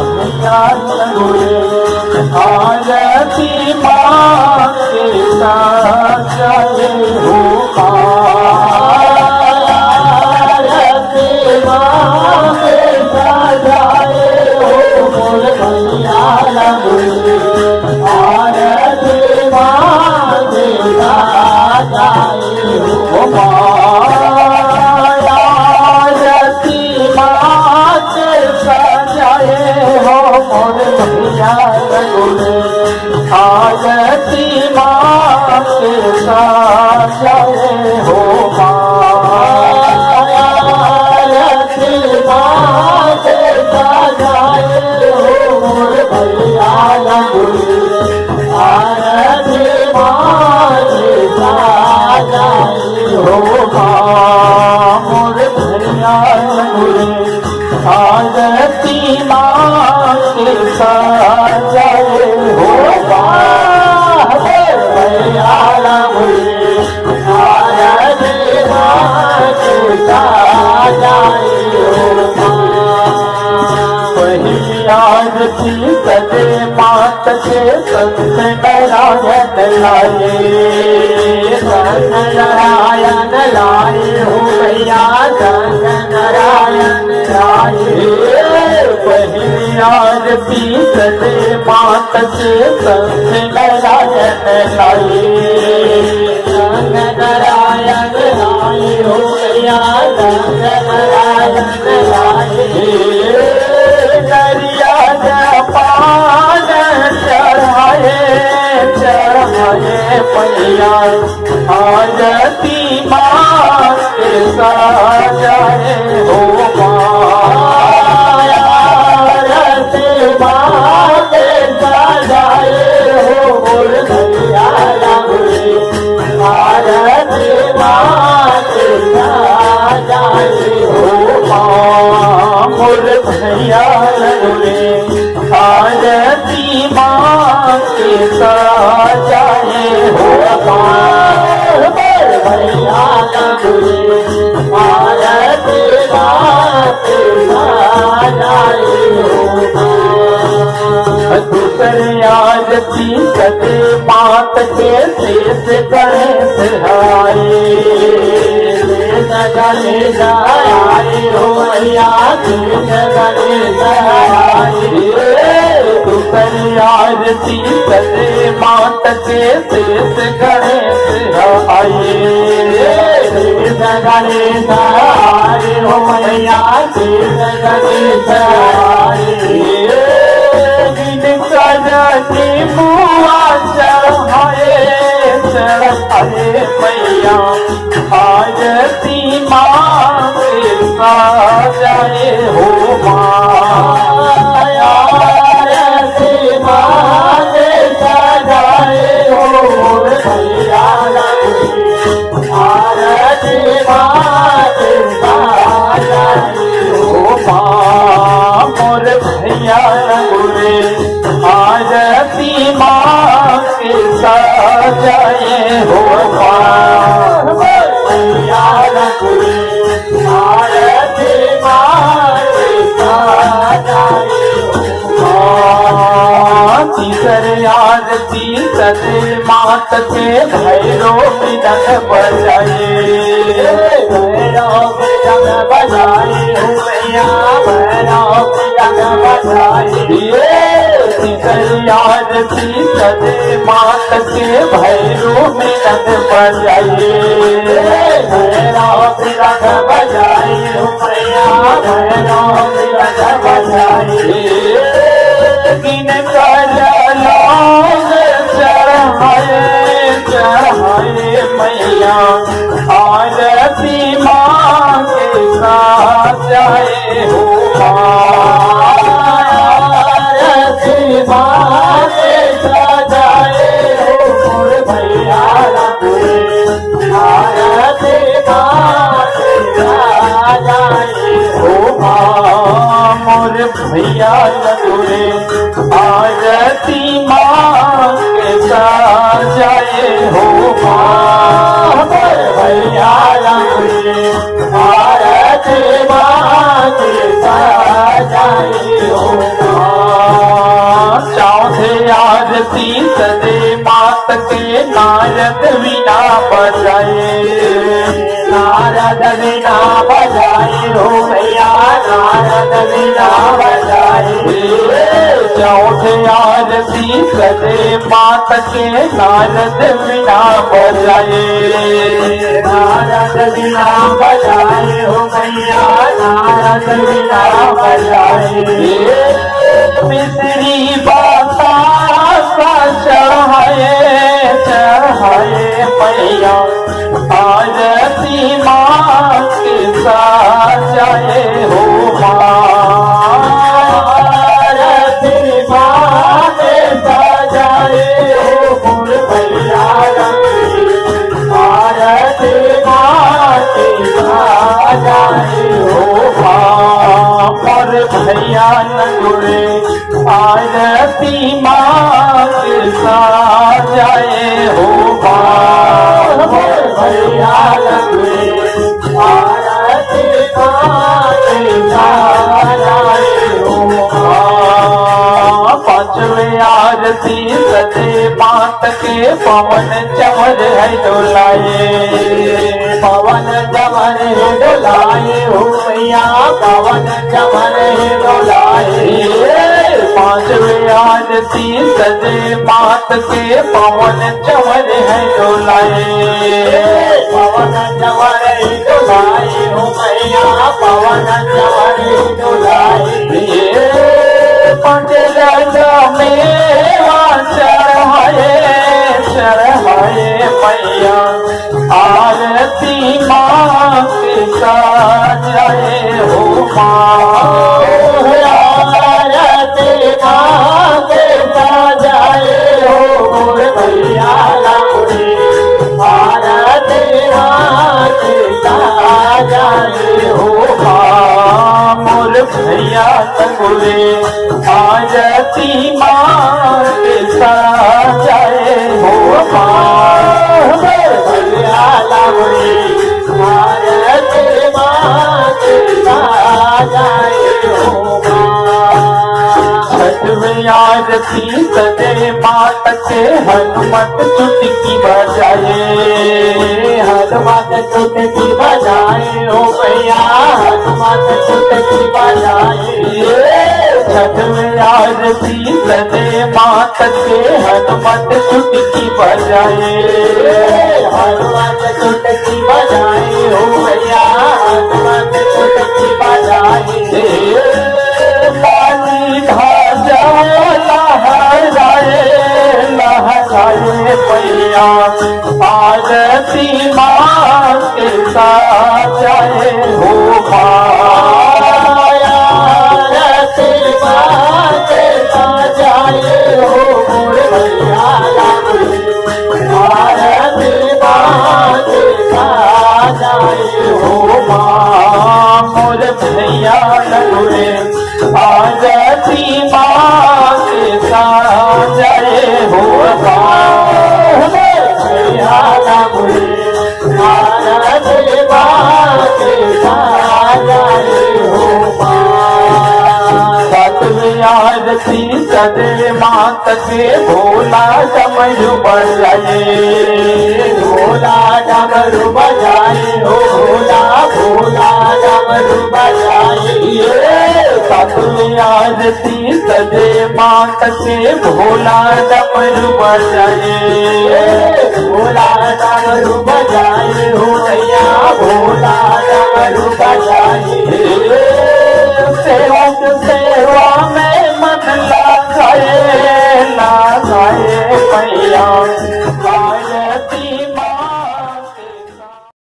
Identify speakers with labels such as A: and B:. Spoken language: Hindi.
A: भैया गुरे आरती माँ के सजाए हो आरती माँ के सजाए हो मोर भैया गुरे आरती माँ के सजाए हो आरती माँ के सजाए हो मोर भैया गुरे आरती माँ के सजाए हो आरती माँ के सजाए हो मोर भैया गुरे आरती माँ के सजाए हो मोर भैया गुरे आरती माँ के सजाए हो भैया गुरे आरती माँ के सजाए हो पहली आरती सजे मात के संत नारायण लाए संत नारायण लाए हो भैया संत नारायण लाए पहली आरती सजे मात के संत नारायण लाए संत नारायण लाए हो भैया संत नारायण लाए पान चढ़ाए पैया आरती माँ के सजाए हो आरती माँ के सजाए हो मोर भैया गुरे आरती माँ के सजाए हो मोर भैया गुरे आरती माँ के सजाए हो भैया गुरे आरती माँ के सजाए हो दूसरी आरती सजे मात के शेष गणेश हाय गणेश आए हो भैया गणेश आए दूसरी आरती सजे मात के शेष गणेश आए गणेश आए हो भैया गणेश आए जिनकी बुआ चढ़ाए मैया आरती माँ के सजाए हो आरती माँ के सजाए हो भैया आरती माँ के सजाए हो मोर भैया गुरे आरती माँ के सजाए हो भैया गुरे आरती माँ के सजाए हो तीसरी आरती सजे मात के भैरो मृदंग बजाए भैरो मृदंग बजाए हो भैया भैरो मृदंग बजाए तीसरी आरती सजे मात के भैरो मृदंग बजाए भैरो मृदंग बजाए हो भैया भैरो मृदंग बजाए चढ़ाए मैया आरती माँ के सजाए हो आरती माँ के सजाए हो मोर भैया गुरे आरती माँ के सजाए हो मोर भैया गुरे आरती माँ के सजाए हो भैया गुरे आरती माँ के सजाए हो आरती सजे मात के नारद बिना बजाए, नारद बिना बजाए हो भैया, नारद बिना बजाए। चौथे आरती सजे मात के नारद बिना बजाए, नारद बिना बजाए हो भैया, नारद बिना बजाए। मिश्री बाता सा चढ़ाए चढ़ाए मैया, आरती माँ के सजाए हो माँ, आरती माँ के सजाए हो मोर भैया, आरती माँ के सजाए हो माँ मोर भैया नगुरे, आरती माँ के सजाए हो माँ मोर भैया नगुरे, आरती माँ के सजाए हो माँ। पांचवें आरती सजे मात के पवन चमर है डोलाए, पवन चमर है डोलाए हो भैया, पवन चमर है डोलाए। पांचवें आरती सजे मात के पवन चमर है डोलाए, पवन चमर है डोलाए हो भैया, पवन चमर है डोलाए। पंचरंगा में चढ़ाए चढ़ाए मैया, आरती माँ के सजाए हो माँ, आरती माँ के सजाए हो मोर भैया लाउरे, आरती माँ के सजाए हो माँ मोर भैया तंगुरे, आरती माँ के सजाए हो माँ भैया लाउरे, आरती माँ के सजाए हो माँ। छठवें आरती सजे मात के हनुमत चुटकी बजाए, हनुमत चुटकी बजाए हो भैया, हनुमत चुटकी बजाए। छठवें आरती सजे मात के हनुमत चुटकी बजाए, हनुमत चुटकी बजाए हो भैया, हनुमत चुटकी बजाए। पानी ध्वजा लहराए लहराए भैया, आरती माँ के सजाए हो माँ, आरती माँ के सजाए हो मोर भैया आरती माँ के सजाए हो माँ मोर भैया नगुरे, आरती माँ के सजाए हो माँ भैया नगुरे, आरती माँ के सजाए हो माँ। सातवीं आरती सजे मात के भोला डमरू बजाए, भोला डमरू बजाए हो भोला, भोला डमरू बजाए। सातवीं आरती सजे मात के भोला डमरू बजाए, भोला डमरू बजाए हो भैया, भोला डमरू बजाए। सेवक से